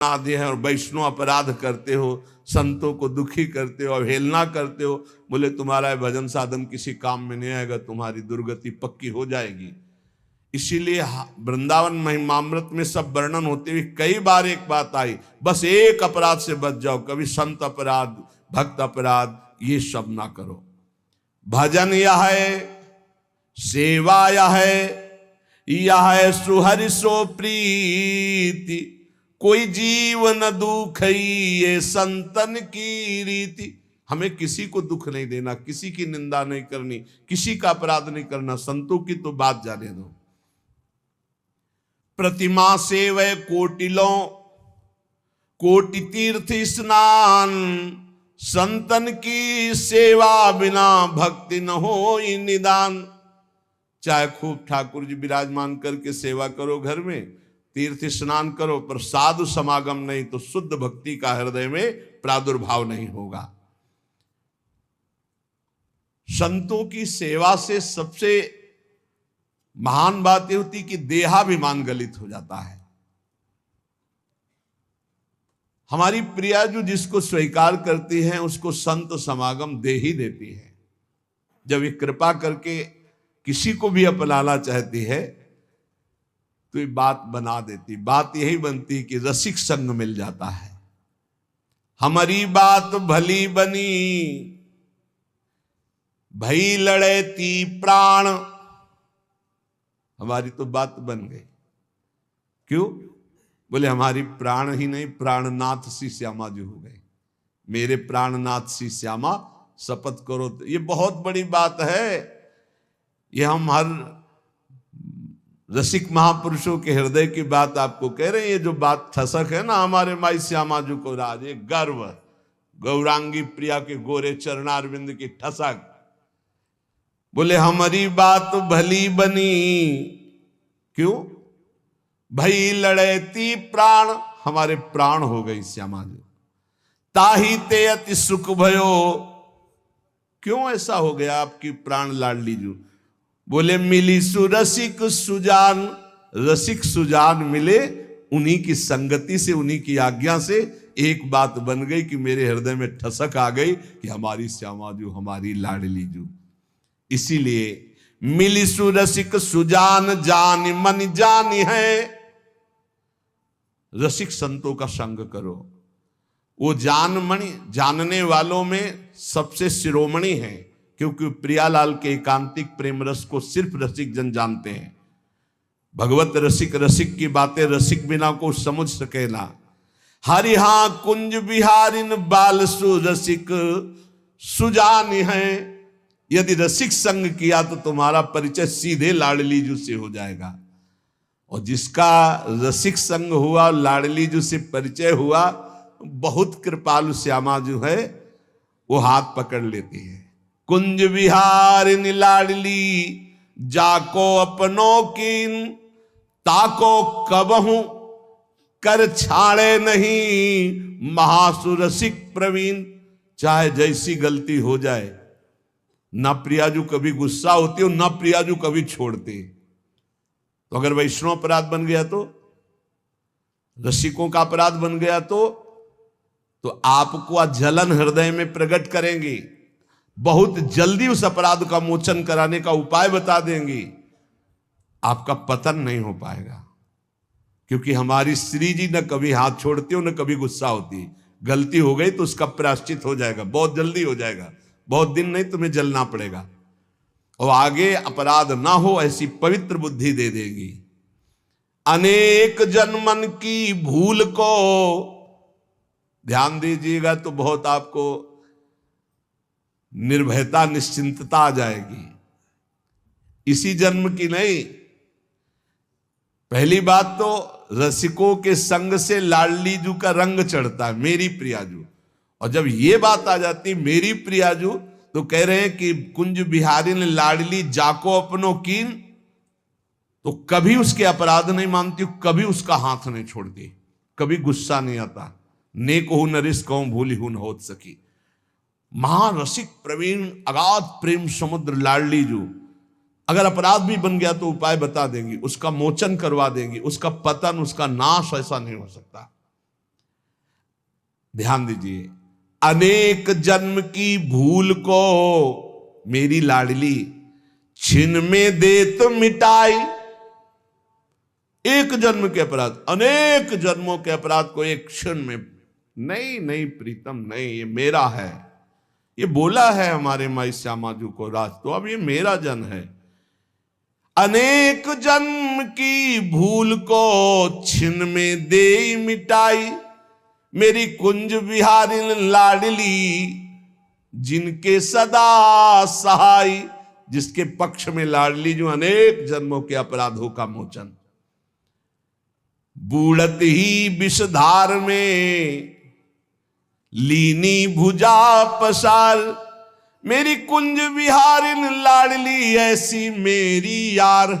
आदि है और वैष्णव अपराध करते हो, संतों को दुखी करते हो, अवहेलना करते हो, बोले तुम्हारा भजन साधन किसी काम में नहीं आएगा, तुम्हारी दुर्गति पक्की हो जाएगी। इसीलिए वृंदावन महिमामृत में सब वर्णन होते हुए कई बार एक बात आई, बस एक अपराध से बच जाओ, कभी संत अपराध, भक्त अपराध ये सब ना करो। भजन यह है, सेवा यह है सुहरि सो प्रीति, कोई जीव न दुख ये संतन की रीति। हमें किसी को दुख नहीं देना, किसी की निंदा नहीं करनी, किसी का अपराध नहीं करना, संतों की तो बात जाने दो। प्रतिमा सेवय कोटिलों, कोटि तीर्थ स्नान, संतन की सेवा बिना भक्ति न हो निदान। चाहे खूब ठाकुर जी विराजमान करके सेवा करो, घर में तीर्थ स्नान करो, पर साधु समागम नहीं तो शुद्ध भक्ति का हृदय में प्रादुर्भाव नहीं होगा। संतों की सेवा से सबसे महान बात यह होती कि देहाभिमान गलित हो जाता है। हमारी प्रिया जो जिसको स्वीकार करती है उसको संत समागम दे ही देती है। जब ये कृपा करके किसी को भी अपनाना चाहती है तो ये बात बना देती। बात यही बनती कि रसिक संग मिल जाता है। हमारी बात भली बनी, भई लड़े ती प्राण। हमारी तो बात बन गई। क्यों? बोले हमारी प्राण ही नहीं, प्राणनाथ सी श्यामा जी हो गए। मेरे प्राणनाथ सी श्यामा शपथ करो। तो ये बहुत बड़ी बात है। ये हम हर रसिक महापुरुषों के हृदय की बात आपको कह रहे हैं। ये जो बात ठसक है ना हमारे माई श्यामा जी को राज, ये गर्व, गौरांगी प्रिया के गोरे चरणारविंद की ठसक। बोले हमारी बात भली बनी, क्यों? भई लड़ेती प्राण, हमारे प्राण हो गई श्यामा जी। ताही ते अति सुख भयो, क्यों ऐसा हो गया आपकी प्राण लाडली जू? बोले मिली सुरसिक सुजान, रसिक सुजान मिले, उन्हीं की संगति से, उन्हीं की आज्ञा से एक बात बन गई कि मेरे हृदय में ठसक आ गई कि हमारी श्यामा जू, हमारी लाडली जू। इसीलिए मिली सुरसिक सुजान, जान मन जानी है। रसिक संतों का संग करो। वो जानमणि, जानने वालों में सबसे शिरोमणि है, क्योंकि प्रियालाल के एकांतिक प्रेम रस को सिर्फ रसिक जन जानते हैं। भगवत रसिक, रसिक की बातें रसिक बिना को समझ सके ना। हरिहा कुंज बिहारिन बाल सु रसिक सुजान है। यदि रसिक संग किया तो तुम्हारा परिचय सीधे लाडली जू से हो जाएगा। और जिसका रसिक संग हुआ, लाडली जू से परिचय हुआ, बहुत कृपालु श्यामा जो है वो हाथ पकड़ लेती है। कुंज विहारिन लाडली जाको अपनों कीन, ताको कबहू कर छाड़े नहीं, महासुरसिक प्रवीण। चाहे जैसी गलती हो जाए, ना प्रियाजू कभी गुस्सा होती हो, ना प्रियाजू कभी छोड़ती। तो अगर वैष्णव अपराध बन गया तो, रसिकों का अपराध बन गया तो आपको जलन हृदय में प्रकट करेंगी। बहुत जल्दी उस अपराध का मोचन कराने का उपाय बता देंगी। आपका पतन नहीं हो पाएगा, क्योंकि हमारी श्री जी न कभी हाथ छोड़ती हो, न कभी गुस्सा होती। गलती हो गई तो उसका प्रायश्चित हो जाएगा, बहुत जल्दी हो जाएगा, बहुत दिन नहीं तुम्हें जलना पड़ेगा। और आगे अपराध ना हो ऐसी पवित्र बुद्धि दे देगी। अनेक जन्मन की भूल को ध्यान दीजिएगा तो बहुत आपको निर्भयता, निश्चिंतता आ जाएगी। इसी जन्म की नहीं। पहली बात तो रसिकों के संग से लाडली जू का रंग चढ़ता है, मेरी प्रियाजू। और जब ये बात आ जाती मेरी प्रियाजू, तो कह रहे हैं कि कुंज बिहारी ने लाडली जाको अपनों कीन, तो कभी उसके अपराध नहीं मानती, कभी उसका हाथ नहीं छोड़ती, कभी गुस्सा नहीं आता। नेक हो नरिस कहूं भूली हूं न होत सकी। महारसिक प्रवीण अगाध प्रेम समुद्र लाडली जू। अगर अपराध भी बन गया तो उपाय बता देंगी, उसका मोचन करवा देंगी, उसका पतन, उसका नाश ऐसा नहीं हो सकता। ध्यान दीजिए, अनेक जन्म की भूल को मेरी लाडली छिन में देत मिटाई। एक जन्म के अपराध, अनेक जन्मों के अपराध को एक क्षण में, नहीं नहीं प्रीतम नहीं, ये मेरा है। ये बोला है हमारे माई श्यामाजू को राज, तो अब ये मेरा जन है। अनेक जन्म की भूल को छिन में दे मिटाई, मेरी कुंज बिहारिन लाडली जिनके सदा सहाय। जिसके पक्ष में लाडली जो अनेक जन्मों के अपराधों का मोचन। बूढ़त ही विषधार में लीनी भुजा पसार, मेरी कुंज बिहारिन लाडली ऐसी मेरी यार।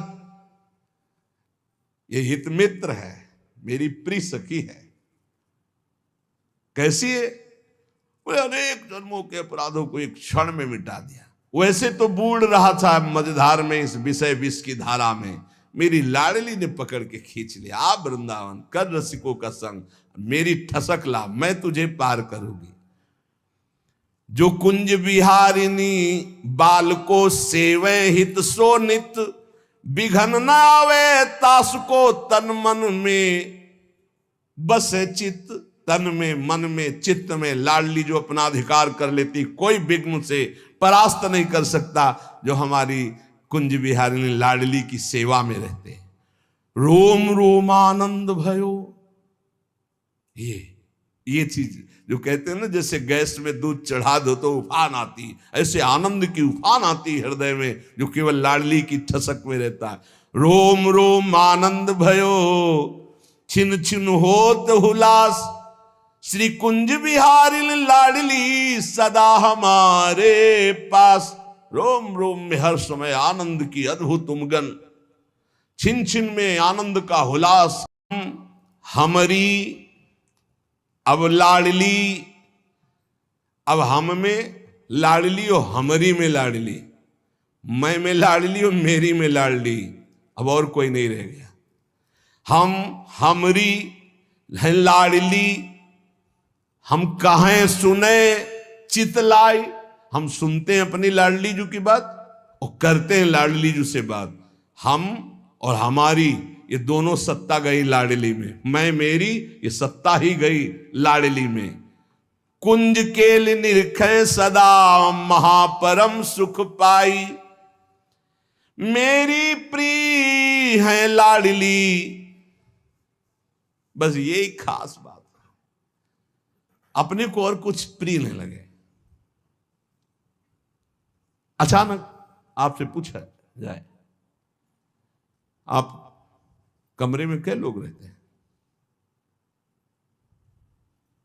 ये हित मित्र है, मेरी प्रिय सखी है। कैसी है? वो अनेक जन्मों के अपराधों को एक क्षण में मिटा दिया। वैसे तो बूढ़ रहा था मझधार में, इस विषय विष की धारा में, मेरी लाडली ने पकड़ के खींच लिया। आ वृंदावन कर रसिकों का संग, मेरी ठसक ला, मैं तुझे पार करूंगी। जो कुंज बिहारिनी बाल को सेवे हित सो नित, बिघन न आवे तास को तन मन में बसे चित। तन में मन में चित्त में लाडली जो अपना अधिकार कर लेती, कोई विघ्न से परास्त नहीं कर सकता जो हमारी कुंज बिहारिनी लाडली की सेवा में रहते। रोम रोम आनंद भयो, ये चीज जो कहते हैं ना, जैसे गैस में दूध चढ़ा दो तो उफान आती, ऐसे आनंद की उफान आती हृदय में जो केवल लाडली की ठसक में रहता है। रोम रोम आनंद भयो छिन छिन होत हुलास, श्री कुंज बिहारिन लाडली सदा हमारे पास। रोम रोम में हर समय आनंद की अद्भुत उमगन, छिन छिन में आनंद का हुलास। हमारी अब लाडली, अब हम में लाडली और हमारी में लाडली, मैं में लाडली और मेरी में लाडली, अब और कोई नहीं रह गया। हम हमारी लाडली, हम कहें सुने चितलाई। हम सुनते हैं अपनी लाडली जू की बात और करते हैं लाडली जू से बात। हम और हमारी ये दोनों सत्ता गई लाडली में, मैं मेरी ये सत्ता ही गई लाडली में। कुंज केल निरखे सदा महापरम सुख पाई, मेरी प्रिय है लाडली। बस यही खास बात, अपने को और कुछ प्रिय नहीं लगे। अचानक आपसे पूछा जाए, आप कमरे में क्या लोग रहते हैं,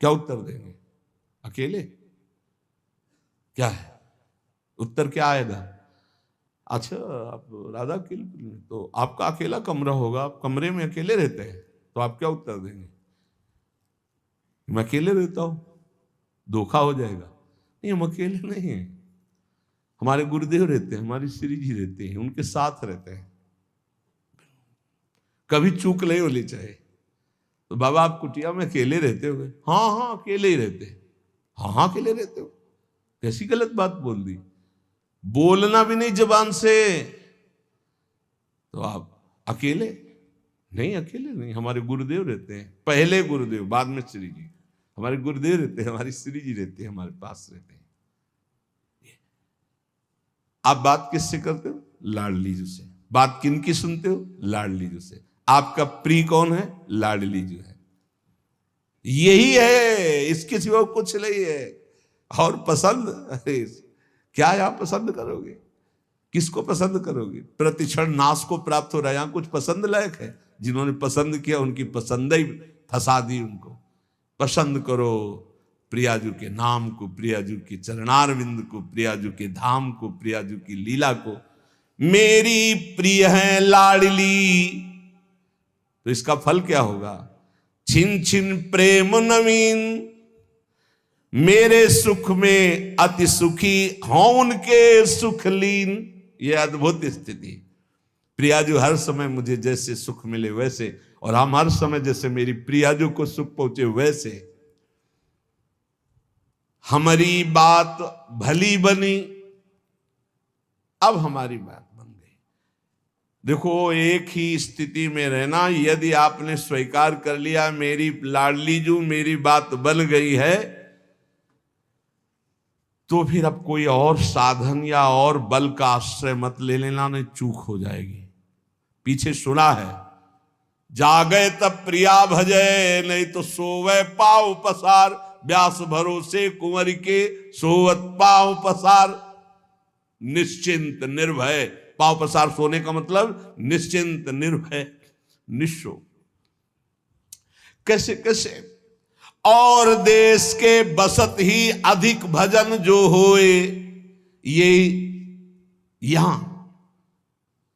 क्या उत्तर देंगे? अकेले? क्या है उत्तर, क्या आएगा? अच्छा, आप राधा किल, तो आपका अकेला कमरा होगा, आप कमरे में अकेले रहते हैं, तो आप क्या उत्तर देंगे? मैं अकेले रहता हूं, धोखा हो जाएगा। नहीं, हम अकेले नहीं हैं, हमारे गुरुदेव रहते हैं, हमारी श्री जी रहते हैं, उनके साथ रहते हैं। कभी चूक नहीं होनी चाहिए। तो बाबा आप कुटिया में अकेले रहते हो? हाँ हाँ अकेले ही रहते। हाँ हाँ अकेले रहते हो, कैसी गलत बात बोल दी, बोलना भी नहीं जबान से, तो आप अकेले नहीं? अकेले नहीं, हमारे गुरुदेव रहते हैं, पहले गुरुदेव बाद में श्री जी। हमारे गुरुदेव रहते हैं, हमारी श्री जी रहते हैं, हमारे पास रहते हैं। आप बात किससे करते हो? लाडली जी से। बात किनकी सुनते हो? लाडली जी से। आपका प्रिय कौन है? लाडली जी है। यही है, इसके सिवा कुछ नहीं है। और पसंद, अरे क्या आप पसंद करोगे? किसको पसंद करोगे? प्रतिक्षण नाश को प्राप्त हो रहा है, यहां कुछ पसंद लायक है? जिन्होंने पसंद किया उनकी पसंद ही फंसा दी उनको। पसंद करो प्रियाजू के नाम को, प्रियाजू के चरणारविंद को, प्रियाजू के धाम को, प्रियाजू की लीला को। मेरी प्रिय है लाडली, तो इसका फल क्या होगा? छिन छिन प्रेम नवीन, मेरे सुख में अति सुखी हों उनके सुख लीन। ये अद्भुत स्थिति। प्रियाजू हर समय मुझे जैसे सुख मिले वैसे, और हम हर समय जैसे मेरी प्रियाजू को सुख पहुंचे वैसे। हमारी बात भली बनी, अब हमारी बात बन गई। देखो, एक ही स्थिति में रहना, यदि आपने स्वीकार कर लिया मेरी लाडली जू मेरी बात बन गई है, तो फिर अब कोई और साधन या और बल का आश्रय मत ले लेना, नहीं चूक हो जाएगी। पीछे सुना है, जागे तब प्रिया भजे, नहीं तो सोवे पाव पसार, व्यास भरोसे कुंवर के सोवत पाव पसार। निश्चिंत निर्भय, पाव पसार सोने का मतलब निश्चिंत निर्भय निश्चो। कैसे कैसे? और देश के बसत ही अधिक भजन जो होए, ये यहां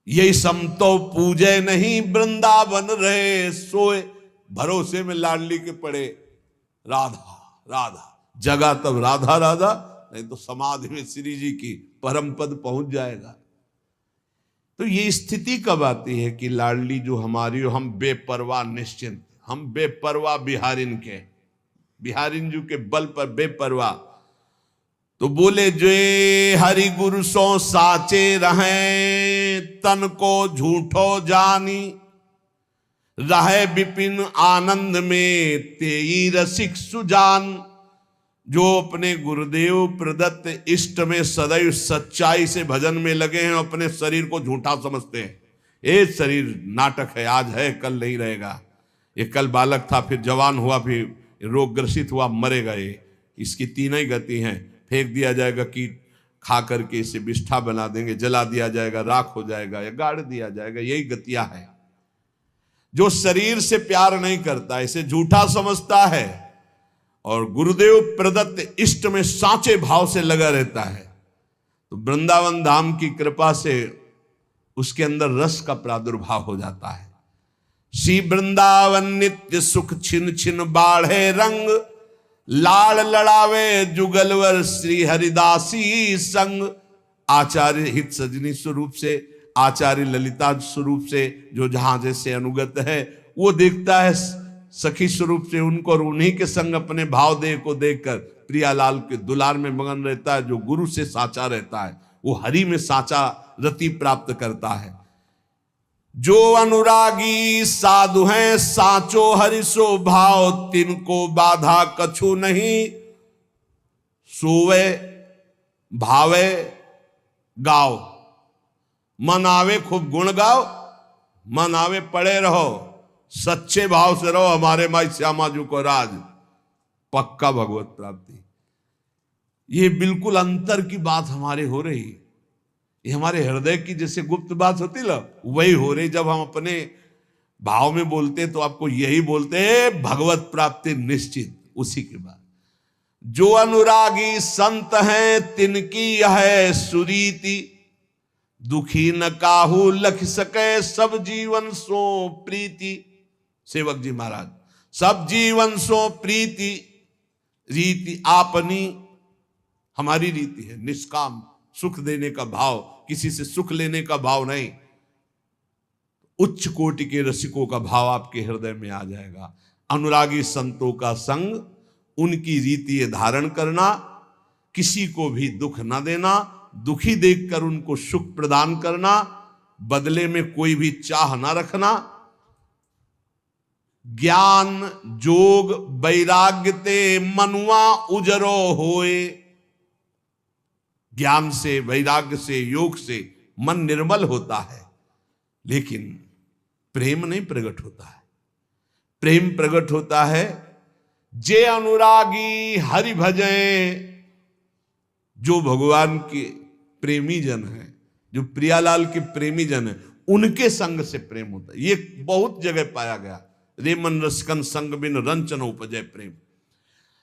यही समतो पूजे नहीं, वृंदावन रहे सोए। भरोसे में लाडली के पड़े राधा राधा, जगा तब राधा राधा, नहीं तो समाधि में श्री जी की परम पद पहुंच जाएगा। तो ये स्थिति कब आती है कि लाडली जो हमारी, हम बेपरवाह निश्चिंत, हम बेपरवाह बिहारिन के, बिहारिन जी के बल पर बेपरवाह। तो बोले जो हरि गुरु सो साचे रहे, तन को झूठो जानी, रहे विपिन आनंद में तेई रसिक सुजान। जो अपने गुरुदेव प्रदत्त इष्ट में सदैव सच्चाई से भजन में लगे हैं, अपने शरीर को झूठा समझते हैं। ये शरीर नाटक है, आज है कल नहीं रहेगा। ये कल बालक था, फिर जवान हुआ, फिर रोग ग्रसित हुआ, मरेगा। ये इसकी तीन ही गति हैं, फेंक दिया जाएगा, कीट खा करके इसे बिष्ठा बना देंगे, जला दिया जाएगा, राख हो जाएगा, या गाड़ दिया जाएगा। यही गतियां हैं। जो शरीर से प्यार नहीं करता, इसे झूठा समझता है, और गुरुदेव प्रदत्त इष्ट में साचे भाव से लगा रहता है, तो वृंदावन धाम की कृपा से उसके अंदर रस का प्रादुर्भाव हो जाता है। श्री वृंदावन नित्य सुख छिन छिन बाढ़े रंग, लाड़ लड़ावे जुगलवर श्री हरिदासी संग। आचार्य हित सजनी स्वरूप से, आचार्य ललिता स्वरूप से जो जहां जैसे अनुगत है, वो देखता है सखी स्वरूप से उनको, और उन्हीं के संग अपने भाव देह को देखकर प्रियालाल के दुलार में मगन रहता है। जो गुरु से साचा रहता है, वो हरि में साचा रति प्राप्त करता है। जो अनुरागी साधु हैं साचो हरिसो भाव, तिनको बाधा कछु नहीं, सोवे भावे गाओ। मन आवे खूब गुण गाओ, मन आवे पड़े रहो, सच्चे भाव से रहो। हमारे माई श्यामा जी को राज, पक्का भगवत प्राप्ति। ये बिल्कुल अंतर की बात हमारे हो रही, ये हमारे हृदय की जैसे गुप्त बात होती ना, वही हो रही। जब हम अपने भाव में बोलते तो आपको यही बोलते हैं, भगवत प्राप्ति निश्चित। उसी के बाद जो अनुरागी संत हैं, तिनकी यह सुरीति, दुखी न काहू लख सके, सब जीवन सो प्रीति। सेवक जी महाराज, सब जीवन सो प्रीति, रीति आपनी हमारी रीति है, निष्काम सुख देने का भाव, किसी से सुख लेने का भाव नहीं। उच्च कोटि के रसिकों का भाव आपके हृदय में आ जाएगा। अनुरागी संतों का संग, उनकी रीति धारण करना, किसी को भी दुख न देना, दुखी देखकर उनको सुख प्रदान करना, बदले में कोई भी चाह न रखना। ज्ञान जोग वैराग्य ते मनुआ उजरो होए। ज्ञान से, वैराग्य से, योग से मन निर्मल होता है, लेकिन प्रेम नहीं प्रकट होता है। प्रेम प्रकट होता है जे अनुरागी हरि भजे, जो भगवान के प्रेमी जन हैं, जो प्रियालाल के प्रेमी जन हैं, उनके संग से प्रेम होता है। ये बहुत जगह पाया गया। रे मन रसकन संग बिन रंचन उपजय प्रेम।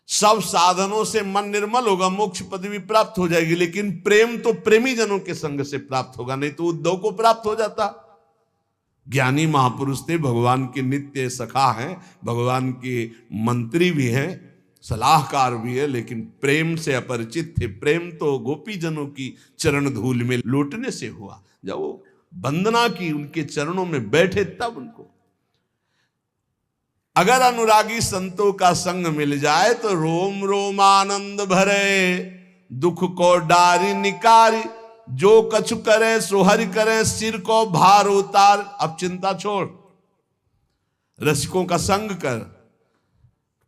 सब साधनों से मन निर्मल होगा, मोक्ष पदवी प्राप्त हो जाएगी, लेकिन प्रेम तो प्रेमी जनों के संग से प्राप्त होगा, नहीं तो उद्धव को प्राप्त हो जाता। ज्ञानी महापुरुष थे, भगवान के नित्य सखा हैं, भगवान के मंत्री भी हैं, सलाहकार भी है, लेकिन प्रेम से अपरिचित थे। प्रेम तो गोपी जनों की चरण धूल में लौटने से हुआ। जब वो वंदना की, उनके चरणों में बैठे, तब उनको अगर अनुरागी संतों का संग मिल जाए तो रोम रोम आनंद भरे, दुख को डारी निकारी, जो कछु करे सो हरि करे, सिर को भार उतार। अब चिंता छोड़, रसिकों का संग कर,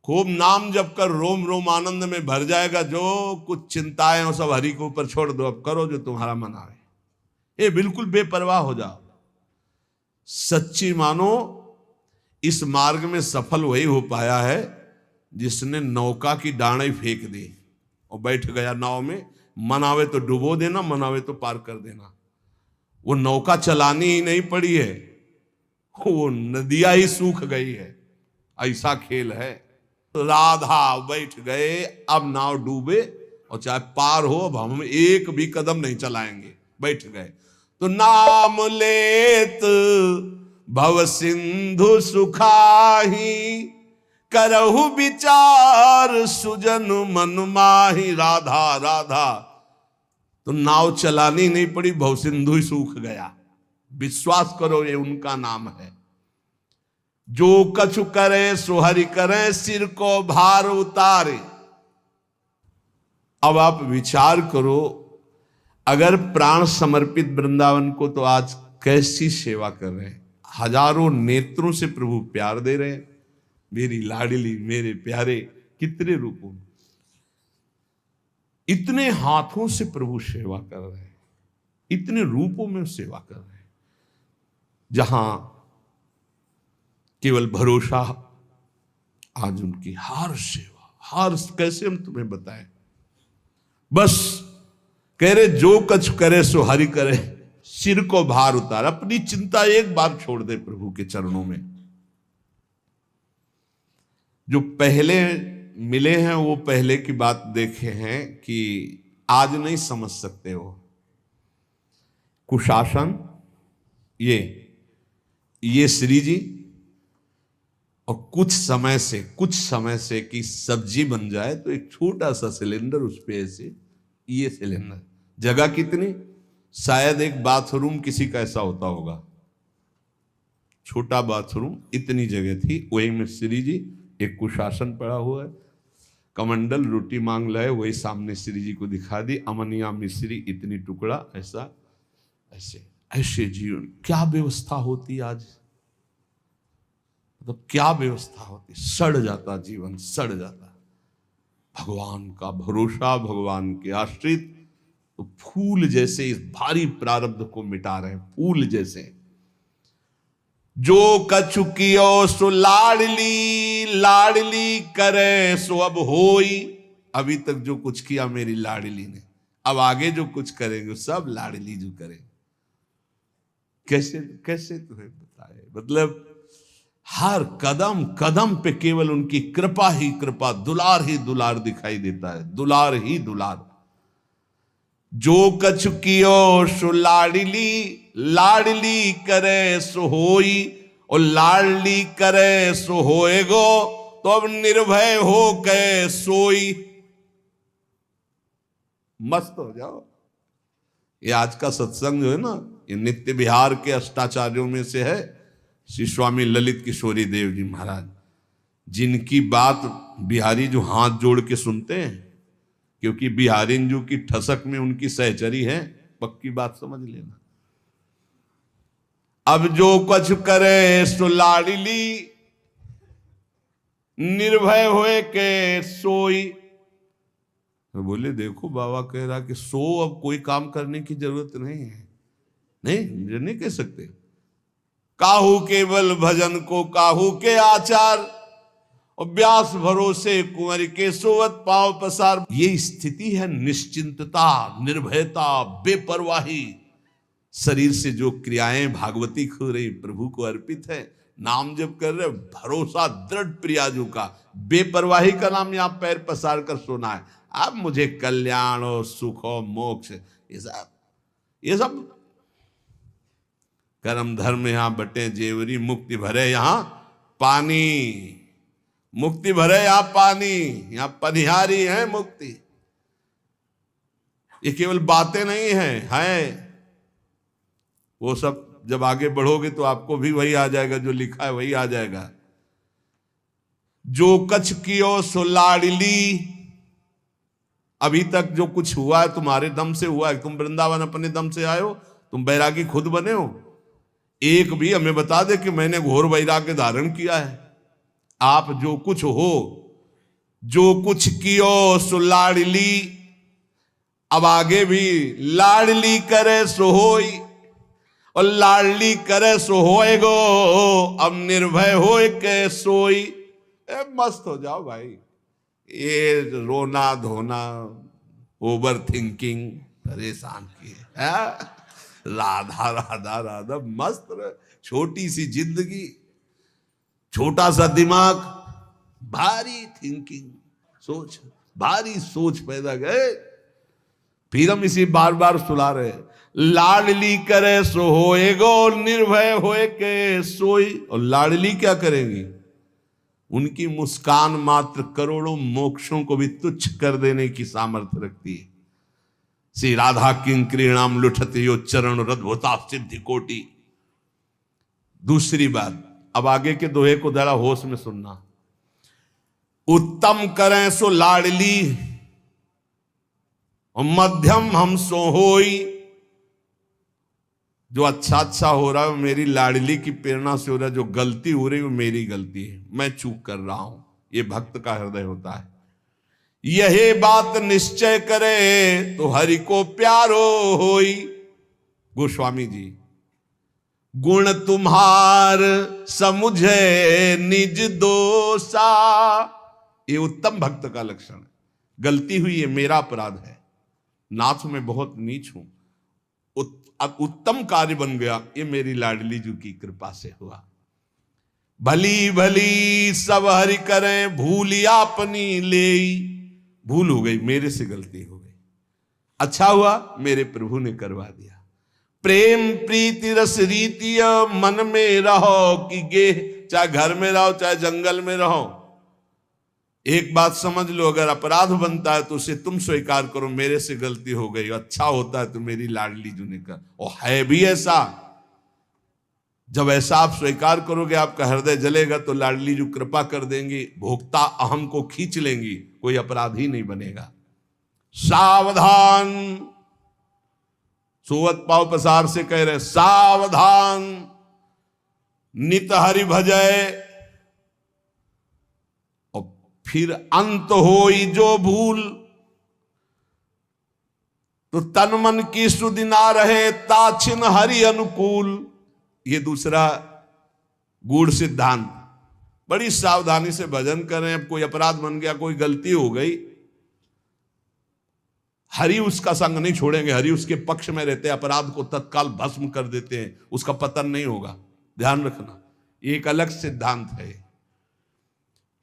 खूब नाम जप कर, रोम रोम आनंद में भर जाएगा। जो कुछ चिंताएं हो सब हरि के ऊपर छोड़ दो, अब करो जो तुम्हारा मन आए। ये बिल्कुल बेपरवाह हो जाओ, सच्ची मानो। इस मार्ग में सफल वही हो पाया है जिसने नौका की डांडें फेंक दी और बैठ गया नाव में। मन आवे तो डुबो देना, मन आवे तो पार कर देना। वो नौका चलानी ही नहीं पड़ी है, वो नदियां ही सूख गई है। ऐसा खेल है। राधा बैठ गए, अब नाव डूबे और चाहे पार हो, अब हम एक भी कदम नहीं चलाएंगे। बैठ गए तो नाम लेत भव सिंधु सुखाही, करहु विचार सुजन मन माही। राधा राधा तो नाव चलानी नहीं पड़ी, भव सिंधु ही सूख गया। विश्वास करो ये उनका नाम है। जो कछु करे सो हरि करे, सिर को भार उतारे। अब आप विचार करो, अगर प्राण समर्पित वृंदावन को तो आज कैसी सेवा कर रहे हैं। हजारों नेत्रों से प्रभु प्यार दे रहे हैं। मेरी लाडली, मेरे प्यारे, कितने रूपों में, इतने हाथों से प्रभु सेवा कर रहे हैं, इतने रूपों में सेवा कर रहे हैं। जहां केवल भरोसा, आज उनकी हर सेवा, हर, कैसे हम तुम्हें बताएं। बस कह रहे जो कछ करे सो हरि करे, सिर को भार उतार। अपनी चिंता एक बार छोड़ दे प्रभु के चरणों में। जो पहले मिले हैं वो पहले की बात देखे हैं कि आज नहीं समझ सकते हो। कुशासन, ये श्री जी, और कुछ समय से कि सब्जी बन जाए तो एक छोटा सा सिलेंडर, उस पे ऐसे ये सिलेंडर, जगह कितनी, शायद एक बाथरूम किसी का ऐसा होता होगा, छोटा बाथरूम, इतनी जगह थी। वही में श्री जी, एक कुशासन पड़ा हुआ है, कमंडल, रोटी मांग लाए, वही सामने श्री जी को दिखा दी। अमनिया मिश्री इतनी टुकड़ा, ऐसा ऐसे ऐसे जीवन। क्या व्यवस्था होती आज, मतलब क्या व्यवस्था होती। सड़ जाता जीवन, सड़ जाता। भगवान का भरोसा, भगवान के आश्रित तो फूल जैसे इस भारी प्रारब्ध को मिटा रहे हैं, फूल जैसे। जो कछु कियो सो लाडली, लाडली करे सो अब होई। अभी तक जो कुछ किया मेरी लाडली ने, अब आगे जो कुछ करेंगे सब लाडली जो करेंगे। कैसे कैसे तुम्हें बताए, मतलब हर कदम कदम पे केवल उनकी कृपा ही कृपा, दुलार ही दुलार दिखाई देता है, दुलार ही दुलार। जो कछु कियो सो लाडली, लाडली करे सो होई, और लाडली करे सो होएगो, तो अब निर्भय हो गए सोई। मस्त हो जाओ। ये आज का सत्संग जो है ना, ये नित्य बिहार के अष्टाचार्यों में से है श्री स्वामी ललित किशोरी देव जी महाराज, जिनकी बात बिहारी जो हाथ जोड़ के सुनते हैं, क्योंकि बिहारी जो की ठसक में उनकी सहचरी है, पक्की बात समझ लेना। अब जो कुछ करे सो लाडली, निर्भय होए के सोई। बोले देखो बाबा कह रहा कि सो, अब कोई काम करने की जरूरत नहीं है। नहीं कह सकते। काहू केवल भजन को काहू के आचार, और व्यास भरोसे कुंवर के सोवत पांव पसार। ये स्थिति है निश्चिंतता, निर्भयता, बेपरवाही। शरीर से जो क्रियाएं भागवती खो रही प्रभु को अर्पित है, नाम जप कर रहे, भरोसा दृढ़ प्रियाजू का, बेपरवाही का नाम यहां पैर पसार कर सोना है। अब मुझे कल्याण हो, सुख हो, मोक्ष, ये सब कर्म धर्म यहां बटे जेवरी, मुक्ति भरे यहां पानी, मुक्ति भरे यहां पानी, यहां पनिहारी है मुक्ति। ये केवल बातें नहीं है। वो सब जब आगे बढ़ोगे तो आपको भी वही आ जाएगा, जो लिखा है वही आ जाएगा। जो कछ कियो सो लाडली। अभी तक जो कुछ हुआ है तुम्हारे दम से हुआ है, तुम वृंदावन अपने दम से आए हो, तुम बैरागी खुद बने हो। एक भी हमें बता दे कि मैंने घोर वैराग्य धारण किया है। आप जो कुछ हो, जो कुछ कियो सो लाडली। अब आगे भी लाडली करे सो होई, और लाडली करे सो होएगो, अब निर्भय होए के सोई। मस्त हो जाओ भाई। ये रोना धोना, ओवर थिंकिंग परेशान किए है। राधा राधा राधा, मस्त रहे। छोटी सी जिंदगी, छोटा सा दिमाग, भारी थिंकिंग, सोच, भारी सोच पैदा गए। फिर हम इसी बार बार सुला रहे, लाडली करे सो होएगो, निर्भय होए के सोई। और लाडली क्या करेंगी? उनकी मुस्कान मात्र करोड़ों मोक्षों को भी तुच्छ कर देने की सामर्थ्य रखती है। श्री राधा किंक्रीणाम लुठते यो चरण रद्भुता सिद्धि कोटि। दूसरी बात, अब आगे के दोहे को जरा होश में सुनना। उत्तम करें सो लाडली, और मध्यम हम सो होई। जो अच्छा हो रहा है वो मेरी लाडली की प्रेरणा से हो रहा है, जो गलती हो रही है वो मेरी गलती है, मैं चूक कर रहा हूं। ये भक्त का हृदय होता है। यही बात निश्चय करे तो हरि को प्यारो होई। गोस्वामी जी, गुण तुम्हार समुझे निज दोषा। ये उत्तम भक्त का लक्षण है। गलती हुई है, मेरा अपराध है, नाथ में बहुत नीच हूं, उत्तम कार्य बन गया, ये मेरी लाडली जी की कृपा से हुआ। भली भली सब हरि करें, भूलिया अपनी लेई। भूल हो गई, मेरे से गलती हो गई, अच्छा हुआ मेरे प्रभु ने करवा दिया। प्रेम प्रीति रस रीति मन में रहो कि गे, चाहे घर में रहो चाहे जंगल में रहो। एक बात समझ लो, अगर अपराध बनता है तो उसे तुम स्वीकार करो, मेरे से गलती हो गई। अच्छा होता है तो मेरी लाडली जी ने कर, और है भी ऐसा। जब ऐसा आप स्वीकार करोगे, आपका हृदय जलेगा, तो लाडली जी कृपा कर देंगी, भोक्ता अहम को खींच लेंगी, कोई अपराधी नहीं बनेगा। सावधान, सोवत पाव पसार से कह रहे, सावधान नित हरि भजय। फिर अंत होई जो भूल, तो तन मन की सुधि ना रहे, ताछिन हरि अनुकूल। ये दूसरा गूढ़ सिद्धांत। बड़ी सावधानी से भजन करें। अब कोई अपराध बन गया, कोई गलती हो गई, हरि उसका संग नहीं छोड़ेंगे, हरि उसके पक्ष में रहते हैं, अपराध को तत्काल भस्म कर देते हैं, उसका पतन नहीं होगा। ध्यान रखना, ये एक अलग सिद्धांत है।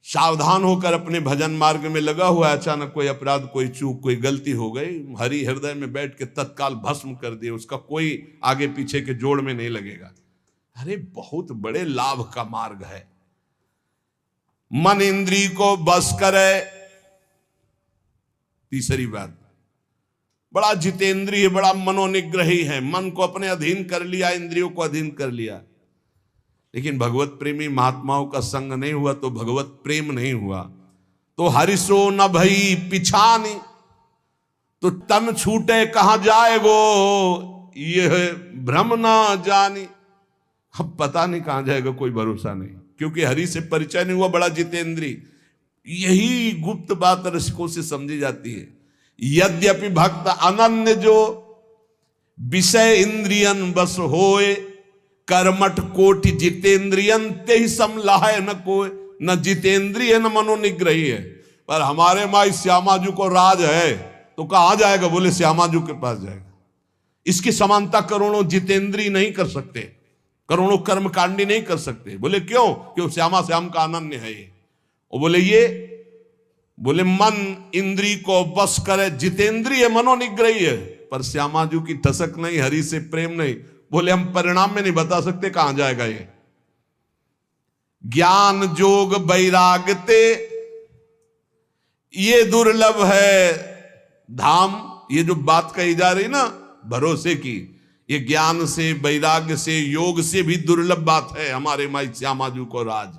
सावधान होकर अपने भजन मार्ग में लगा हुआ है, अचानक कोई अपराध, कोई चूक, कोई गलती हो गई, हरि हृदय में बैठ के तत्काल भस्म कर दिए, उसका कोई आगे पीछे के जोड़ में नहीं लगेगा। अरे बहुत बड़े लाभ का मार्ग है। मन इंद्री को बस करे। तीसरी बात, बड़ा जितेंद्रिय, बड़ा मनोनिग्रही है, मन को अपने अधीन कर लिया, इंद्रियों को अधीन कर लिया। लेकिन भगवत प्रेमी महात्माओं का संग नहीं हुआ तो भगवत प्रेम नहीं हुआ। तो हरिसो न भई पिछानी, तो तन छूटे कहां जाएगो, यह भ्रम ना जानी। अब पता नहीं कहां जाएगा, कोई भरोसा नहीं, क्योंकि हरि से परिचय नहीं हुआ। बड़ा जितेंद्री, यही गुप्त बात रसिकों से समझी जाती है। यद्यपि भक्त अनन्य जो, विषय इंद्रियन बस होए, कर्मठ कोटि जितेंद्रियन ते ही समलाहे न कोई। न जितेंद्रिय न मनोनिग्रही है। पर हमारे माई श्यामा जी को राज है, तो कहां जाएगा? बोले श्यामा जी के पास जाएगा। इसकी समानता करोड़ों जितेंद्री नहीं कर सकते, करोड़ों कर्मकांडी नहीं कर सकते। बोले क्यों? क्यों? श्यामा श्याम का अनन्य है ये। और बोले ये, बोले मन इंद्री को बस करे, जितेंद्रिय मनोनिग्रही है, पर श्यामा जी की ठसक नहीं, हरि से प्रेम नहीं। बोले हम परिणाम में नहीं बता सकते कहां जाएगा ये। ज्ञान जोग वैरागते, ये दुर्लभ है धाम। ये जो बात कही जा रही ना भरोसे की, ये ज्ञान से, वैराग्य से, योग से भी दुर्लभ बात है हमारे माई श्यामा जी को राज।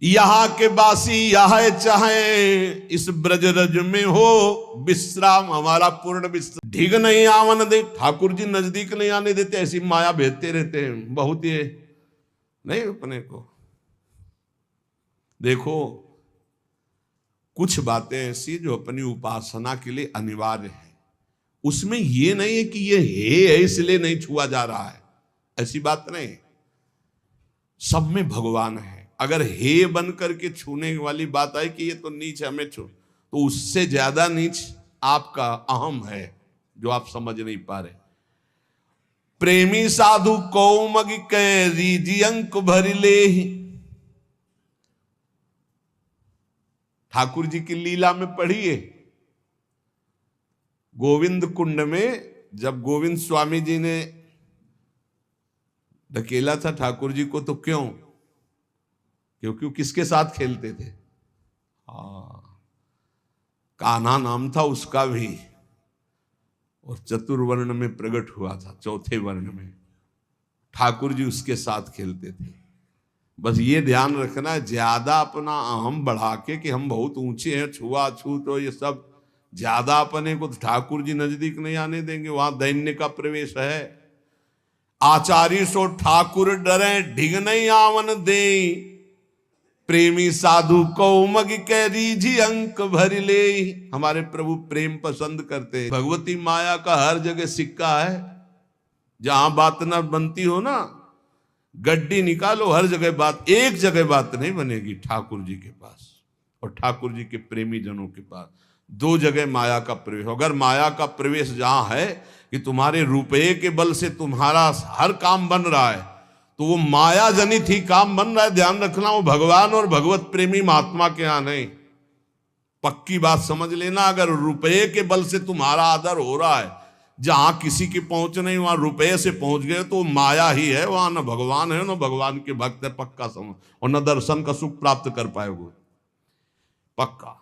यहां के बासी यह चाहे इस ब्रज रज में हो विश्राम, हमारा पूर्ण विश्राम। ढीग नहीं आवन दे, ठाकुर जी नजदीक नहीं आने देते, ऐसी माया भेजते रहते हैं बहुत ये नहीं अपने को। देखो कुछ बातें ऐसी जो अपनी उपासना के लिए अनिवार्य है, उसमें ये नहीं है कि ये है इसलिए नहीं छुआ जा रहा है, ऐसी बात नहीं। सब में भगवान है। अगर हे बन करके छूने वाली बात आई कि ये तो नीच है हमें छू, तो उससे ज्यादा नीच आपका अहम है जो आप समझ नहीं पा रहे। प्रेमी साधु कौमग के रीजी अंक भर ले। ठाकुर जी की लीला में पढ़िए, गोविंद कुंड में जब गोविंद स्वामी जी ने ढकेला था ठाकुर जी को, तो क्यों? क्योंकि वो किसके साथ खेलते थे? कान्हा नाम था उसका भी, और चतुर्वर्ण में प्रकट हुआ था, चौथे वर्ण में ठाकुर जी उसके साथ खेलते थे। बस ये ध्यान रखना है, ज्यादा अपना अहम बढ़ा के कि हम बहुत ऊंचे हैं, छुआ छूत और ये सब ज्यादा अपने को, तो ठाकुर जी नजदीक नहीं आने देंगे, वहां दैन्य का प्रवेश है। आचार्य सो ठाकुर डरे ढिग नहीं आवन दे, प्रेमी साधु कौमग के रीझी अंक भर ले। हमारे प्रभु प्रेम पसंद करते हैं। भगवती माया का हर जगह सिक्का है, जहां बात ना बनती हो ना, गड्डी निकालो, हर जगह बात, एक जगह बात नहीं बनेगी ठाकुर जी के पास और ठाकुर जी के प्रेमी जनों के पास। दो जगह माया का प्रवेश। अगर माया का प्रवेश जहां है कि तुम्हारे रुपये के बल से तुम्हारा हर काम बन रहा है, तो वो माया जनित ही काम बन रहा है। ध्यान रखना, वो भगवान और भगवत प्रेमी महात्मा के यहां नहीं। पक्की बात समझ लेना, अगर रुपये के बल से तुम्हारा आदर हो रहा है, जहां किसी की पहुंच नहीं वहां रुपये से पहुंच गए, तो माया ही है, वहां न भगवान है न भगवान के भक्त है, पक्का समझ, और न दर्शन का सुख प्राप्त कर पाएगो, पक्का।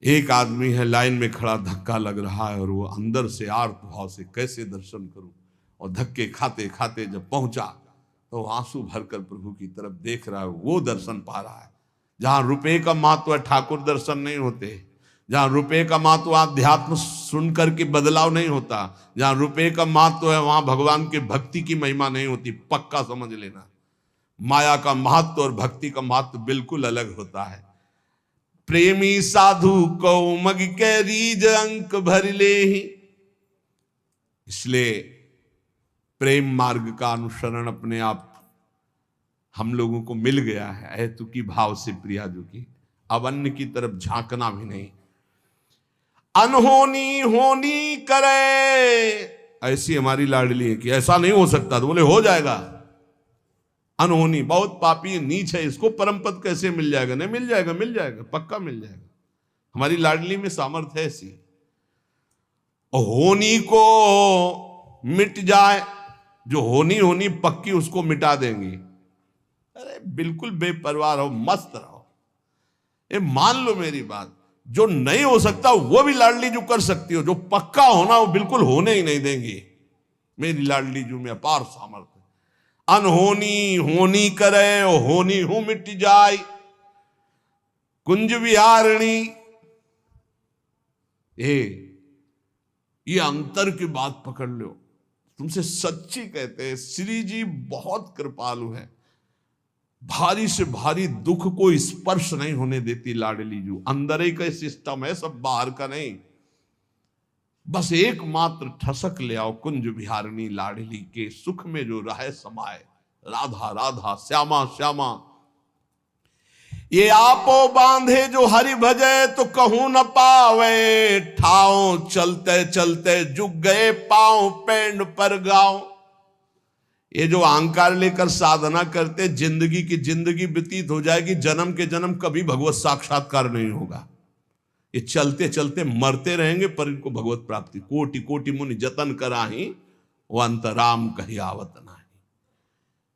एक आदमी है लाइन में खड़ा, धक्का लग रहा है और वो अंदर से आर्त भाव से कैसे दर्शन करूं, और धक्के खाते खाते जब पहुंचा तो आंसू भरकर प्रभु की तरफ देख रहा है, वो दर्शन पा रहा है। जहां रुपये का महत्व है ठाकुर दर्शन नहीं होते, जहां रुपये का महत्व अध्यात्म सुन करके बदलाव नहीं होता, जहां रुपये का महत्व है वहां भगवान की भक्ति की महिमा नहीं होती, पक्का समझ लेना। माया का महत्व और भक्ति का महत्व बिल्कुल अलग होता है। प्रेमी साधु कौमग के रीज अंक भर ले। इसलिए प्रेम मार्ग का अनुसरण अपने आप हम लोगों को मिल गया है, हेतुकी भाव से प्रिया जो की, अब अन्य की तरफ झांकना भी नहीं। अनहोनी होनी करे, ऐसी हमारी लाडली है कि ऐसा नहीं हो सकता, तो बोले हो जाएगा। अनहोनी बहुत पापी नीच है, इसको परम पद कैसे मिल जाएगा? नहीं मिल जाएगा, मिल जाएगा, पक्का मिल जाएगा। हमारी लाडली में सामर्थ्य है ऐसी। होनी को मिट जाए, जो होनी होनी पक्की उसको मिटा देंगी। अरे बिल्कुल बेपरवाह रहो, मस्त रहो। ये मान लो मेरी बात, जो नहीं हो सकता वो भी लाडली जो कर सकती हो, जो पक्का होना वो बिल्कुल होने ही नहीं देंगी। मेरी लाडली जो में अपार सामर्थ्य। अनहोनी होनी करे, होनी हो मिट जाए, कुंज विहारिणी। ये अंतर की बात पकड़ लो, तुमसे सच्ची कहते हैं, श्री जी बहुत कृपालु है। भारी से भारी दुख को स्पर्श नहीं होने देती लाडली जू। अंदर ही का सिस्टम है, सब बाहर का नहीं। बस एकमात्र ठसक ले आओ कुंज विहारिणी लाडली के सुख में जो रहे समाये। राधा राधा श्यामा श्यामा। ये आपो बांधे जो हरि भजे तो कहूं न पावे, ठाव चलते चलते जुग गए पांव पेंड पर गांव। ये जो अहंकार लेकर साधना करते, जिंदगी की जिंदगी व्यतीत हो जाएगी, जन्म के जन्म कभी भगवत साक्षात्कार नहीं होगा। ये चलते चलते मरते रहेंगे, पर इनको भगवत प्राप्ति कोटि कोटि मुनि जतन कराही, वो अंतराम कही आवत नाही।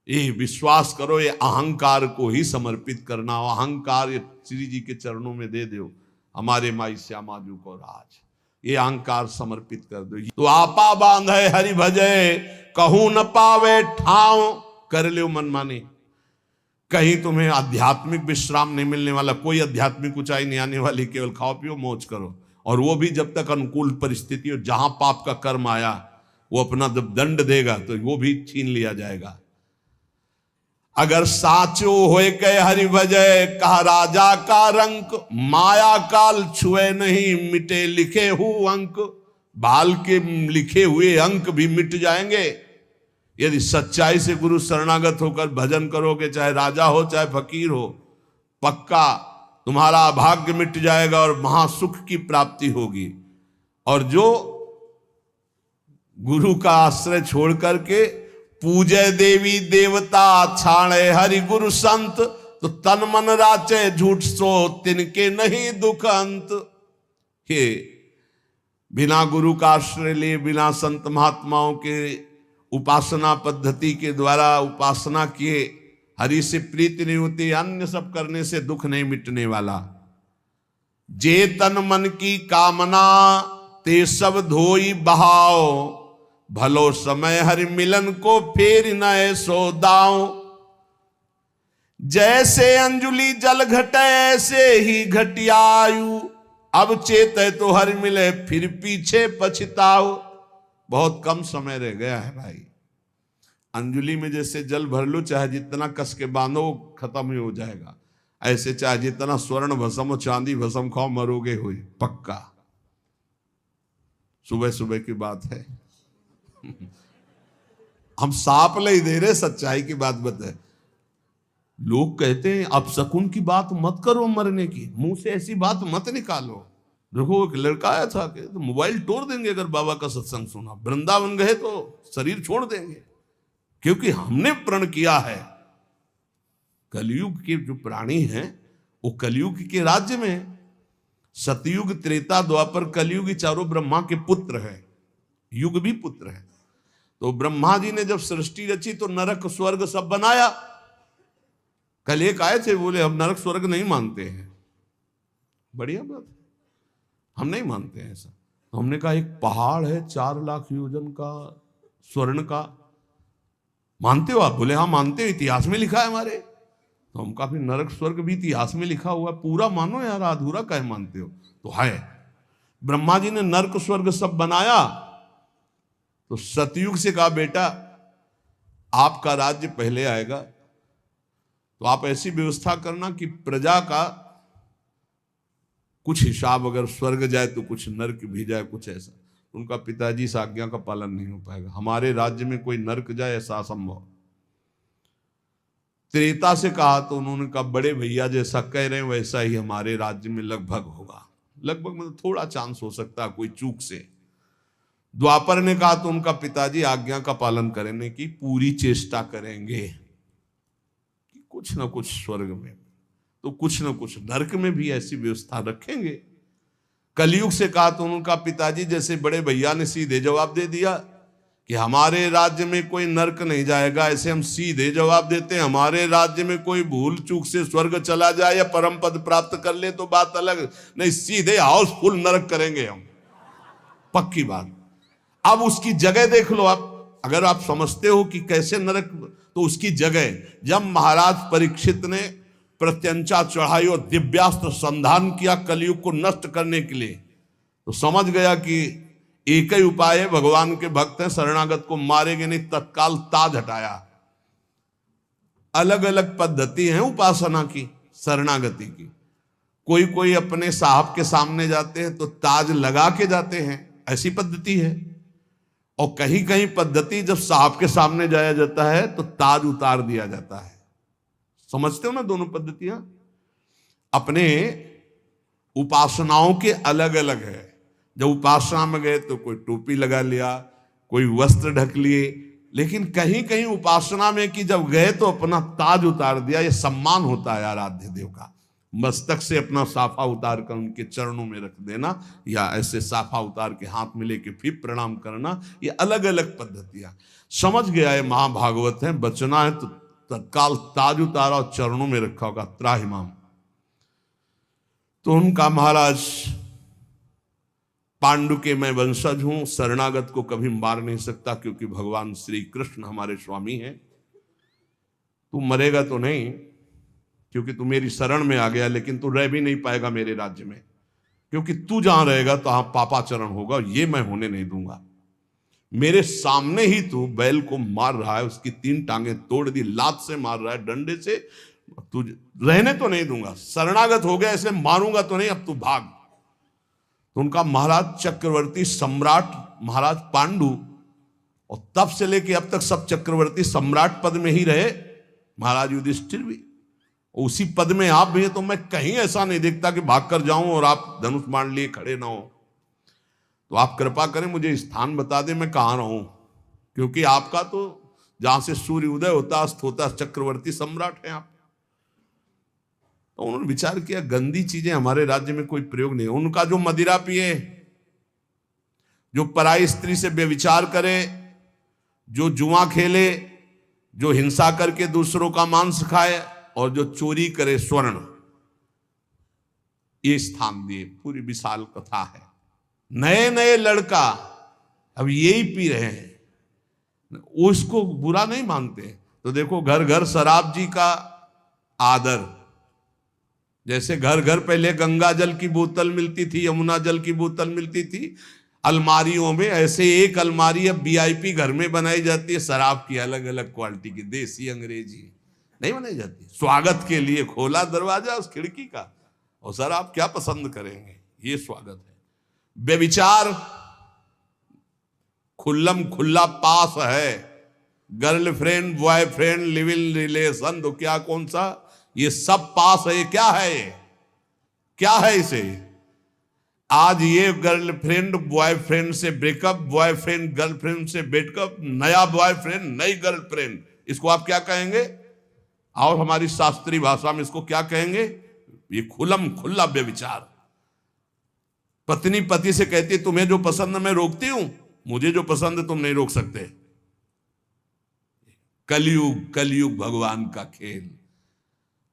ये विश्वास करो, ये अहंकार को ही समर्पित करना। अहंकार ये श्री जी के चरणों में दे दो, हमारे माई श्यामा जू को राज। ये अहंकार समर्पित कर दो। तो आपा बांधे हरि भजे कहूं न पावे ठाव, कर लो मनमानी। कहीं तुम्हें आध्यात्मिक विश्राम नहीं मिलने वाला, कोई आध्यात्मिक ऊंचाई नहीं आने वाली, केवल खाओ पियो मौज करो। और वो भी जब तक अनुकूल परिस्थिति हो, जहां पाप का कर्म आया वो अपना जब दंड देगा तो वो भी छीन लिया जाएगा। अगर साचो होए कह हरि भजय, कहा राजा का रंक, माया काल छुए नहीं मिटे लिखे हु अंक। बाल के लिखे हुए अंक भी मिट जाएंगे यदि सच्चाई से गुरु शरणागत होकर भजन करोगे, चाहे राजा हो चाहे फकीर हो। पक्का तुम्हारा अभाग्य मिट जाएगा और महासुख की प्राप्ति होगी। और जो गुरु का आश्रय छोड़ करके पूजे देवी देवता, छाणे हरि गुरु संत, तो तन मन राचे झूठ सो तिनके नहीं दुख अंत। हे बिना गुरु का आश्रय लिए, बिना संत महात्माओं के उपासना पद्धति के द्वारा उपासना किए हरि से प्रीति नहीं होती, अन्य सब करने से दुख नहीं मिटने वाला। जे तन मन की कामना ते सब धोई बहाओ, भलो समय हरि मिलन को फेर नए सो दाओ। जैसे अंजुलि जल घटे ऐसे ही घटियायु, अब चेते तो हरि मिले फिर पीछे पछताओ। बहुत कम समय रह गया है भाई। अंजुलि में जैसे जल भर लो, चाहे जितना कस के बांधो खत्म ही हो जाएगा। ऐसे चाहे जितना स्वर्ण भस्म हो, चांदी भस्म खाओ, मरोगे हुए पक्का। सुबह सुबह की बात है हम साफ नहीं दे रहे, सच्चाई की बात बताए। लोग कहते हैं अब शकुन की बात मत करो, मरने की, मुंह से ऐसी बात मत निकालो। देखो एक लड़का आया था कि तो मोबाइल तोड़ देंगे अगर बाबा का सत्संग सुना, वृंदावन गए तो शरीर छोड़ देंगे, क्योंकि हमने प्रण किया है। कलयुग के जो प्राणी हैं वो कलयुग के राज्य में, सतयुग त्रेता द्वापर कलयुग चारों ब्रह्मा के पुत्र हैं, युग भी पुत्र है। तो ब्रह्मा जी ने जब सृष्टि रची तो नरक स्वर्ग सब बनाया। कल एक आए थे, बोले हम नरक स्वर्ग नहीं मानते हैं। बढ़िया बात, हम नहीं मानते हैं ऐसा। तो हमने कहा एक पहाड़ है 4 लाख योजन का स्वर्ण का, मानते हो आप? बोले हाँ मानते हो, इतिहास में लिखा है हमारे। तो हम कहा फिर नरक स्वर्ग भी इतिहास में लिखा हुआ, पूरा मानो यार, अधूरा काहे मानते हो? तो है, ब्रह्मा जी ने नरक स्वर्ग सब बनाया। तो सतयुग से कहा बेटा आपका राज्य पहले आएगा, तो आप ऐसी व्यवस्था करना कि प्रजा का कुछ हिसाब, अगर स्वर्ग जाए तो कुछ नरक भी जाए, कुछ ऐसा। उनका पिताजी इस आज्ञा का पालन नहीं हो पाएगा, हमारे राज्य में कोई नरक जाए ऐसा असंभव। त्रेता से कहा तो उन्होंने कहा बड़े भैया जैसा कह रहे हैं वैसा ही हमारे राज्य में लगभग होगा। लगभग मतलब थोड़ा चांस हो सकता है कोई चूक से। द्वापर ने कहा तो उनका पिताजी आज्ञा का पालन करने की पूरी चेष्टा करेंगे कि कुछ ना कुछ स्वर्ग में तो कुछ ना कुछ नरक में भी ऐसी व्यवस्था रखेंगे। कलयुग से कहा तो उनका पिताजी जैसे बड़े भैया ने सीधे जवाब दे दिया कि हमारे राज्य में कोई नरक नहीं जाएगा। ऐसे हम सीधे जवाब देते हैं, हमारे राज्य में कोई भूल चूक से स्वर्ग चला जाए या परम पद प्राप्त कर ले तो बात अलग, नहीं सीधे हाउसफुल नरक करेंगे हम, पक्की बात। अब उसकी जगह देख लो आप, अगर आप समझते हो कि कैसे नरक, तो उसकी जगह जब महाराज परीक्षित ने प्रत्यंचा चढ़ाई और दिव्यास्त्र संधान किया कलयुग को नष्ट करने के लिए, तो समझ गया कि एक ही उपाय है, भगवान के भक्त हैं, शरणागत को मारेंगे नहीं, तत्काल ताज हटाया। अलग अलग पद्धति है उपासना की, शरणागति की। कोई कोई अपने साहब के सामने जाते हैं तो ताज लगा के जाते हैं, ऐसी पद्धति है। और कहीं कहीं पद्धति जब साहब के सामने जाया जाता है तो ताज उतार दिया जाता है। समझते हो ना दोनों पद्धतियां? अपने उपासनाओं के अलग अलग है। जब उपासना में गए तो कोई टोपी लगा लिया, कोई वस्त्र ढक लिए, लेकिन कहीं कहीं उपासना में कि जब गए तो अपना ताज उतार दिया। ये सम्मान होता है आराध्य देव का। मस्तक से अपना साफा उतार कर उनके चरणों में रख देना, या ऐसे साफा उतार के हाथ में लेके फिर प्रणाम करना, ये अलग अलग पद्धतियां। समझ गया है, महाभागवत है, बचना है तो तत्काल ताज उतारा और चरणों में रखा होगा, त्राहिमाम। तो उनका महाराज पांडु के मैं वंशज हूं, शरणागत को कभी मार नहीं सकता क्योंकि भगवान श्री कृष्ण हमारे स्वामी हैं। तू मरेगा तो नहीं, क्योंकि तू मेरी शरण में आ गया, लेकिन तू रह भी नहीं पाएगा मेरे राज्य में, क्योंकि तू जहां रहेगा तो पापाचरण होगा, ये मैं होने नहीं दूंगा। मेरे सामने ही तू बैल को मार रहा है, उसकी 3 टांगे तोड़ दी, लात से मार रहा है, डंडे से, तू रहने तो नहीं दूंगा, शरणागत हो गया इसलिए मारूंगा तो नहीं, अब तू भाग। तो उनका महाराज चक्रवर्ती सम्राट महाराज पांडु, और तब से लेके अब तक सब चक्रवर्ती सम्राट पद में ही रहे, महाराज युधिष्ठिर भी उसी पद में आप भी हैं। तो मैं कहीं ऐसा नहीं देखता कि भाग कर जाऊं और आप धनुष मान लिए खड़े ना हो। तो आप कृपा करें, मुझे स्थान बता दें मैं कहां रहूं, क्योंकि आपका तो जहां से सूर्य उदय होता अस्त होता चक्रवर्ती सम्राट हैं आप। तो उन्होंने विचार किया गंदी चीजें हमारे राज्य में कोई प्रयोग नहीं। उनका जो मदिरा पिए, जो पराई स्त्री से व्यभिचार करे, जो जुआ खेले, जो हिंसा करके दूसरों का मांस खाए, और जो चोरी करे स्वर्ण, ये स्थान दिए। पूरी विशाल कथा है। नए नए लड़का अब यही पी रहे हैं, उसको बुरा नहीं मानते। तो देखो घर घर शराब जी का आदर, जैसे घर घर पहले गंगा जल की बोतल मिलती थी, यमुना जल की बोतल मिलती थी अलमारियों में, ऐसे एक अलमारी अब वीआईपी घर में बनाई जाती है शराब की, अलग अलग क्वालिटी की, देसी अंग्रेजी नहीं बनाई जाती। स्वागत के लिए खोला दरवाजा उस खिड़की का, और सर आप क्या पसंद करेंगे, ये स्वागत है। व्यभिचार खुल्लम खुल्ला पास है, girlfriend boyfriend live in relation, तो क्या कौन सा, ये सब पास है। क्या है ये, क्या है इसे? आज ये गर्लफ्रेंड बॉयफ्रेंड से ब्रेकअप, बॉयफ्रेंड गर्लफ्रेंड से ब्रेकअप, नया बॉयफ्रेंड नई गर्लफ्रेंड, इसको आप क्या कहेंगे? और हमारी शास्त्रीय भाषा में इसको क्या कहेंगे? ये खुल्लम खुल्ला व्यभिचार। पत्नी पति से कहती तुम्हें जो पसंद मैं रोकती हूं, मुझे जो पसंद तुम नहीं रोक सकते। कलयुग, कलयुग भगवान का खेल।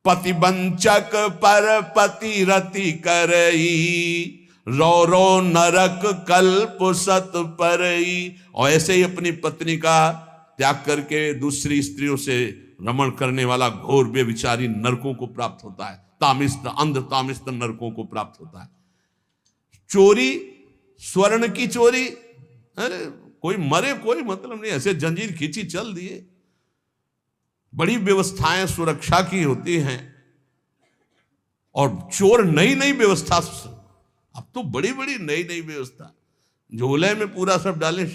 पति वंचक पर पति रति करई, रो रो नरक कल्प सत परई। और ऐसे ही अपनी पत्नी का त्याग करके दूसरी स्त्रियों से रमण करने वाला घोर व्यभिचारी नरकों को प्राप्त होता है, तामिस्त अंध तामिस्त नरकों को प्राप्त होता है। चोरी, स्वर्ण की चोरी, अरे कोई मरे कोई मतलब नहीं, ऐसे जंजीर खींची चल दिए। बड़ी व्यवस्थाएं सुरक्षा की होती हैं, और चोर नई नई व्यवस्था, अब तो बड़ी बड़ी नई नई व्यवस्था, झोले में पूरा सब डाले,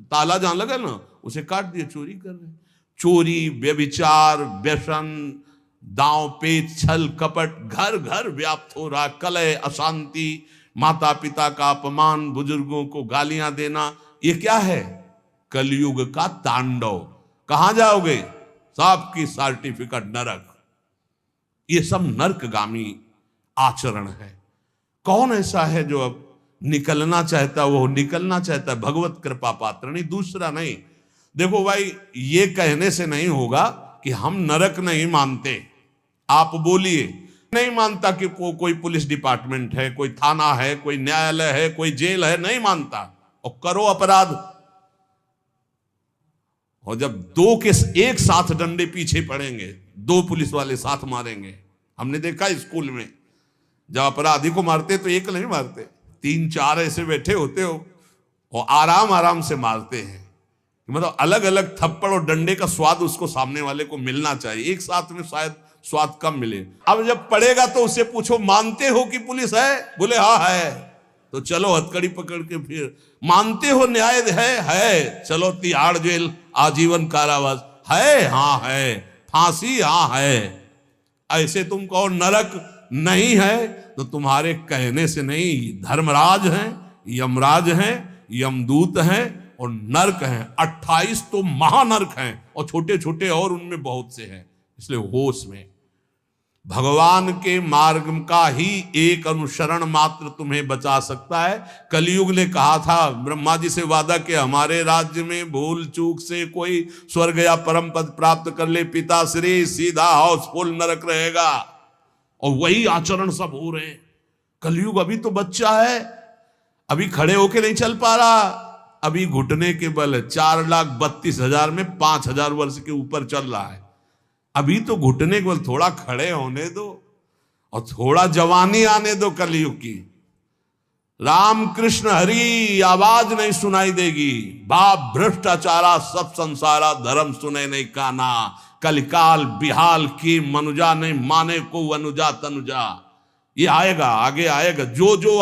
ताला जहां लगा ना उसे काट दिए, चोरी कर रहे। चोरी, व्यभिचार, व्यसन, दांव पेच, छल कपट घर घर व्याप्त हो रहा। कलह, अशांति, माता पिता का अपमान, बुजुर्गों को गालियां देना, ये क्या है? कलयुग का तांडव। कहां जाओगे? साहब की सर्टिफिकेट नरक। ये सब नरकगामी आचरण है। कौन ऐसा है जो अब निकलना चाहता, वो निकलना चाहता है, भगवत कृपा पात्र नहीं, दूसरा नहीं। देखो भाई, ये कहने से नहीं होगा कि हम नरक नहीं मानते। आप बोलिए, नहीं मानता कि कोई पुलिस डिपार्टमेंट है, कोई थाना है, कोई न्यायालय है, कोई जेल है, नहीं मानता, और करो अपराध। और जब दो के एक साथ डंडे पीछे पड़ेंगे, 2 पुलिस वाले साथ मारेंगे, हमने देखा स्कूल में जब अपराधी को मारते तो एक नहीं मारते, 3-4 ऐसे बैठे होते हो और आराम आराम से मारते हैं। मतलब अलग अलग थप्पड़ और डंडे का स्वाद उसको सामने वाले को मिलना चाहिए, एक साथ में शायद स्वाद कम मिले। अब जब पड़ेगा तो उससे पूछो मानते हो कि पुलिस है? बोले हाँ है, तो चलो हथकड़ी पकड़ के फिर मानते हो न्याय है, चलो तिहाड़ जेल, आजीवन कारावास है, हाँ है, फांसी हाँ है। ऐसे तुम कहो नरक नहीं है, तो तुम्हारे कहने से नहीं, धर्मराज हैं, यमराज हैं, यमदूत हैं और नरक हैं। 28 तो महानरक हैं और छोटे छोटे और उनमें बहुत से हैं। इसलिए होश में, भगवान के मार्ग का ही एक अनुसरण मात्र तुम्हें बचा सकता है। कलयुग ने कहा था, ब्रह्मा जी से वादा कि हमारे राज्य में भूल चूक से कोई स्वर्ग या परम पद प्राप्त कर ले, पिताश्री सीधा हाउसफुल नरक रहेगा। और वही आचरण सब हो रहे हैं। कलयुग अभी तो बच्चा है, अभी खड़े होके नहीं चल पा रहा, अभी घुटने के बल 4,32,000 में 5,000 वर्ष के ऊपर चल रहा है। अभी तो घुटने को थोड़ा खड़े होने दो और थोड़ा जवानी आने दो कलयुग की। राम कृष्ण हरि आवाज नहीं सुनाई देगी। बाप भ्रष्टाचारा सब संसारा, धर्म सुने नहीं काना। कलिकाल बिहाल की मनुजा नहीं माने को अनुजा तनुजा। ये आएगा, आगे आएगा। जो जो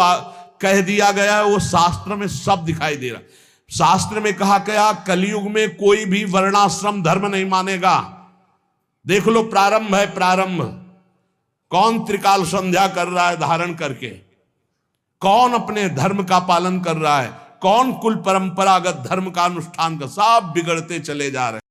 कह दिया गया है वो शास्त्र में सब दिखाई दे रहा। शास्त्र में कहा गया कलयुग में कोई भी वर्णाश्रम धर्म नहीं मानेगा। देख लो, प्रारंभ है प्रारंभ। कौन त्रिकाल संध्या कर रहा है धारण करके, कौन अपने धर्म का पालन कर रहा है, कौन कुल परंपरागत धर्म का अनुष्ठान कर, सब बिगड़ते चले जा रहे हैं।